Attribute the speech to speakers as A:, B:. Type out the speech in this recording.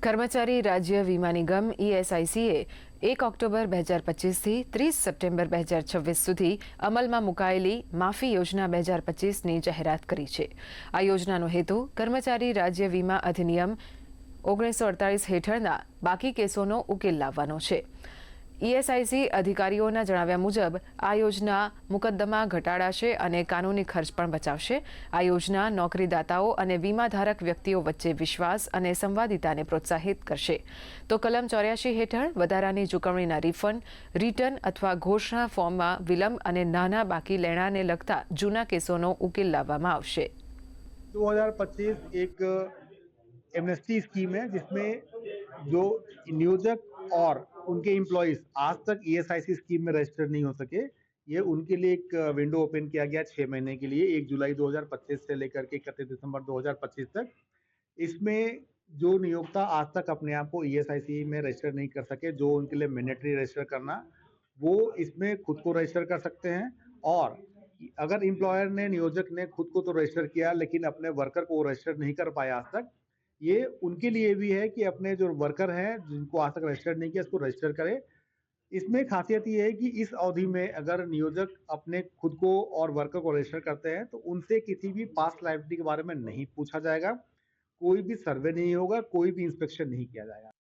A: કર્મચારી રાજ્ય વીમા નિગમ ઈએસઆઈસીએ 1 ઓક્ટોબર 2025થી 30 સપ્ટેમ્બર 2026 સુધી અમલમાં મુકાયેલી માફી યોજના 2025ની જાહેરાત કરી છે. આ યોજનાનો હેતુ કર્મચારી રાજ્ય વીમા અધિનિયમ 1948 હેઠળના બાકી કેસોનો ઉકેલ લાવવાનો છે. ઈએસઆઈસી અધિકારીઓના જણાવ્યા મુજબ આ યોજના મુકદ્દમા ઘટાડાશે અને કાનૂની ખર્ચ પણ બચાવશે. આ યોજના નોકરીદાતાઓ અને વીમાધારક વ્યક્તિઓ વચ્ચે વિશ્વાસ અને સંવાદિતાને પ્રોત્સાહિત કરશે. તો કલમ 84 હેઠળ વધારાની ચૂકવણીના રિફંડ, રિટર્ન અથવા ઘોષણા ફોર્મમાં વિલંબ અને નાના બાકી લેણાને લગતા જૂના કેસોનો ઉકેલ लावવામાં આવશે.
B: 2025 एक एमनेस्टी स्कीम है जिसमें जो नियोजक और उनके एम्प्लॉइज आज तक ईएसआईसी स्कीम में रजिस्टर नहीं हो सके, ये उनके लिए एक विंडो ओपन किया गया 6 महीने के लिए, 1 जुलाई 2025 से लेकर के 31 दिसंबर 2025 तक. इसमें जो नियोक्ता आज तक अपने आप को ईएसआईसी में रजिस्टर नहीं कर सके, जो उनके लिए मैंडेटरी रजिस्टर करना, वो इसमें खुद को रजिस्टर कर सकते हैं. और अगर एम्प्लॉयर ने, नियोजक ने खुद को तो रजिस्टर किया लेकिन अपने वर्कर को रजिस्टर नहीं कर पाया आज तक, ये उनके लिए भी है कि अपने जो वर्कर हैं जिनको आज तक रजिस्टर नहीं किया, इसको रजिस्टर करें. इसमें खासियत ये है कि इस अवधि में अगर नियोजक अपने खुद को और वर्कर को रजिस्टर करते हैं तो उनसे किसी भी पास्ट लायबिलिटी के बारे में नहीं पूछा जाएगा, कोई भी सर्वे नहीं होगा, कोई भी इंस्पेक्शन नहीं किया जाएगा.